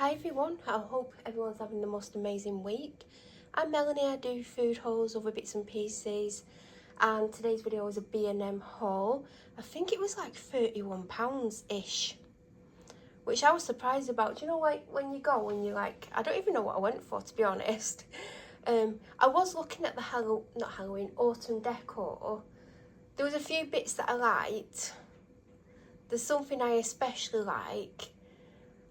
Hi everyone, I hope everyone's having the most amazing week. I'm Melanie, I do food hauls, other bits and pieces, and today's video is a B&M haul. I think it was like £31-ish, which I was surprised about. Do you know, like when you go and you're like, I don't even know what I went for, to be honest. I was looking at the autumn decor. There was a few bits that I liked. There's something I especially like.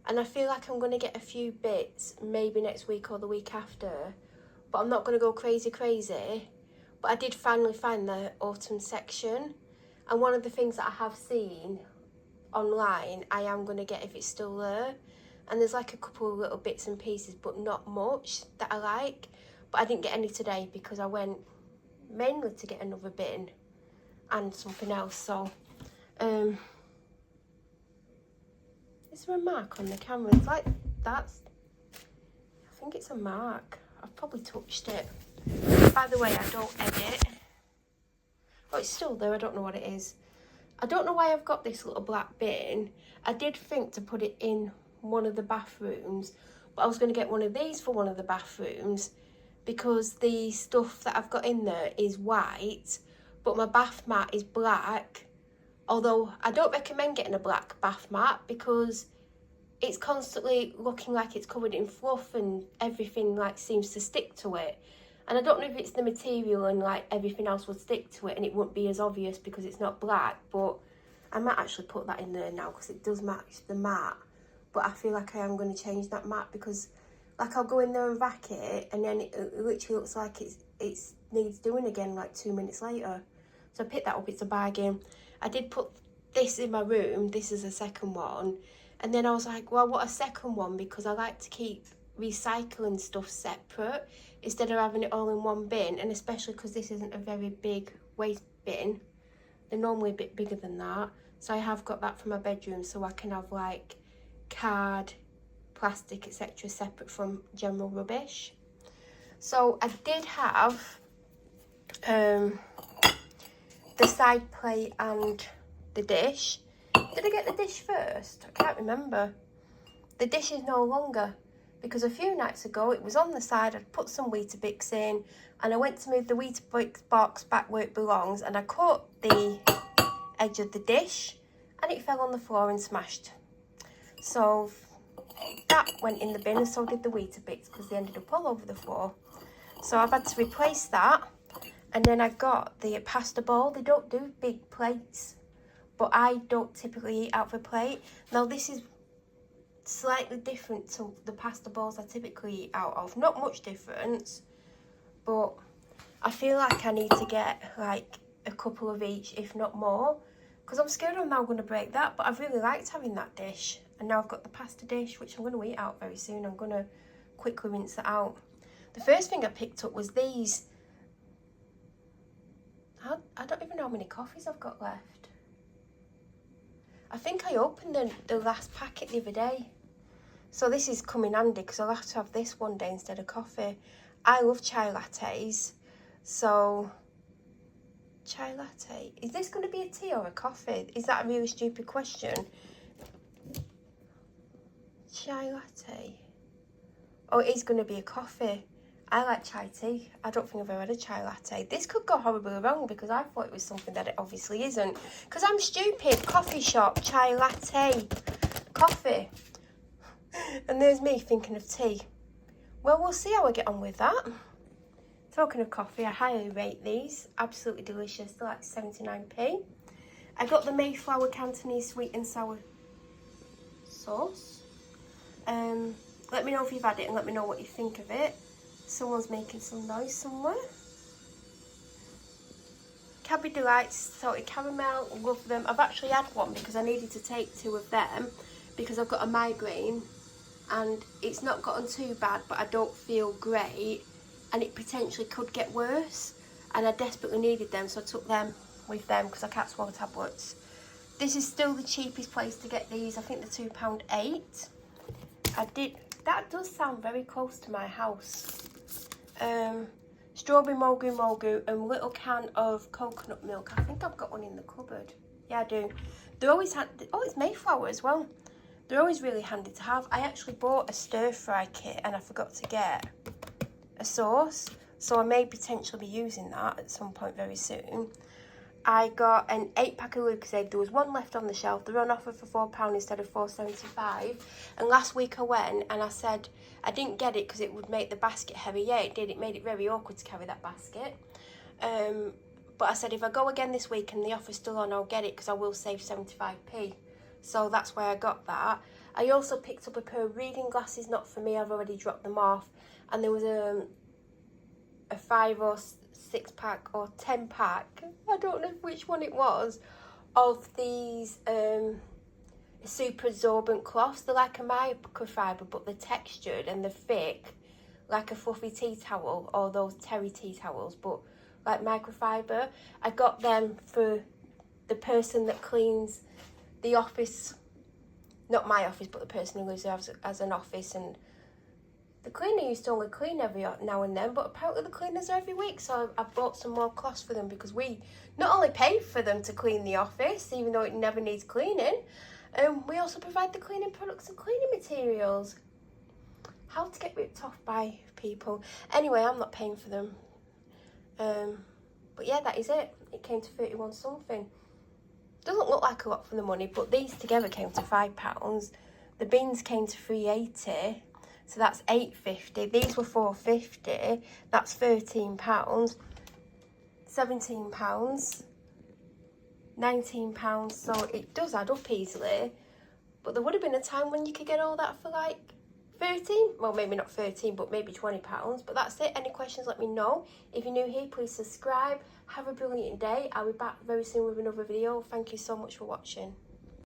And I feel like I'm going to get a few bits maybe next week or the week after. But I'm not going to go crazy. But I did finally find the autumn section. And one of the things that I have seen online, I am going to get if it's still there. And there's like a couple of little bits and pieces, but not much that I like. But I didn't get any today because I went mainly to get another bin and something else. So, is there a mark on the camera? It's like that's, I think it's a mark. I've probably touched it. By the way, I don't edit. Oh, it's still there. I don't know what it is. I don't know why I've got this little black bin. I did think to put it in one of the bathrooms, but I was going to get one of these for one of the bathrooms because the stuff that I've got in there is white, but my bath mat is black. Although I don't recommend getting a black bath mat because it's constantly looking like it's covered in fluff and everything like seems to stick to it. And I don't know if it's the material and like everything else would stick to it and it wouldn't be as obvious because it's not black. But I might actually put that in there now because it does match the mat. But I feel like I am going to change that mat because like I'll go in there and vac it and then it literally looks like it needs doing again like 2 minutes later. So I picked that up, it's a bargain. I did put this in my room, this is a second one. And then I was like, well, what a second one, because I like to keep recycling stuff separate instead of having it all in one bin. And especially because this isn't a very big waste bin. They're normally a bit bigger than that. So I have got that for my bedroom so I can have like card, plastic, etc. separate from general rubbish. So I did have the side plate and the dish. Did I get the dish first? I can't remember. The dish is no longer because a few nights ago it was on the side. I'd put some Weetabix in and I went to move the Weetabix box back where it belongs and I caught the edge of the dish and it fell on the floor and smashed. So that went in the bin and so did the Weetabix because they ended up all over the floor. So I've had to replace that. And then I got the pasta bowl. They don't do big plates, but I don't typically eat out of a plate. Now this is slightly different to the pasta bowls I typically eat out of. Not much difference, but I feel like I need to get like a couple of each, if not more, because I'm scared I'm now going to break that, but I've really liked having that dish. And now I've got the pasta dish, which I'm going to eat out very soon. I'm going to quickly rinse it out. The first thing I picked up was these. I don't even know how many coffees I've got left. I think I opened the last packet the other day. So this is coming handy because I'll have to have this one day instead of coffee. I love chai lattes. So, chai latte. Is this going to be a tea or a coffee? Is that a really stupid question? Chai latte. Oh, it is going to be a coffee. I like chai tea. I don't think I've ever had a chai latte. This could go horribly wrong because I thought it was something that it obviously isn't. Because I'm stupid. Coffee shop, chai latte, coffee. And there's me thinking of tea. Well, we'll see how I get on with that. Talking of coffee, I highly rate these. Absolutely delicious. They're like 79p. I got the Mayflower Cantonese sweet and sour sauce. Let me know if you've had it and let me know what you think of it. Someone's making some noise somewhere. Cadbury Delights, salted caramel, love them. I've actually had one because I needed to take 2 of them because I've got a migraine and it's not gotten too bad, but I don't feel great and it potentially could get worse and I desperately needed them, so I took them with them because I can't swallow tablets. This is still the cheapest place to get these. I think they're £2.8. That does sound very close to my house. Strawberry mogu and little can of coconut milk. I think I've got one in the cupboard. Yeah, I do. They always had, oh, it's Mayflower as well. They're always really handy to have. I actually bought a stir-fry kit and I forgot to get a sauce, so I may potentially be using that at some point very soon. I got an 8-pack of Lucozade. There was one left on the shelf. They're on offer for £4 instead of £4.75. And last week I went and I said I didn't get it because it would make the basket heavy. Yeah, it did. It made it very awkward to carry that basket. But I said if I go again this week and the offer's still on, I'll get it because I will save 75p. So that's why I got that. I also picked up a pair of reading glasses, not for me. I've already dropped them off. And there was a 5 or 6-pack or 10-pack, I don't know which one it was, of these super absorbent cloths. They're like a microfiber, but they're textured and they're thick, like a fluffy tea towel or those terry tea towels, but like microfiber. I got them for the person that cleans the office, not my office, but the person who lives there as an office, and the cleaner used to only clean every now and then, but apparently the cleaners are every week, so I bought some more cloths for them because we not only pay for them to clean the office, even though it never needs cleaning, we also provide the cleaning products and cleaning materials. How to get ripped off by people. Anyway, I'm not paying for them. But yeah, that is it. It came to 31 something. Doesn't look like a lot for the money, but these together came to £5. The beans came to £3.80. So that's £8.50. These were £4.50. That's £13. £17. £19. So it does add up easily. But there would have been a time when you could get all that for like 13. Well, maybe not 13, but maybe £20. But that's it. Any questions, let me know. If you're new here, please subscribe. Have a brilliant day. I'll be back very soon with another video. Thank you so much for watching.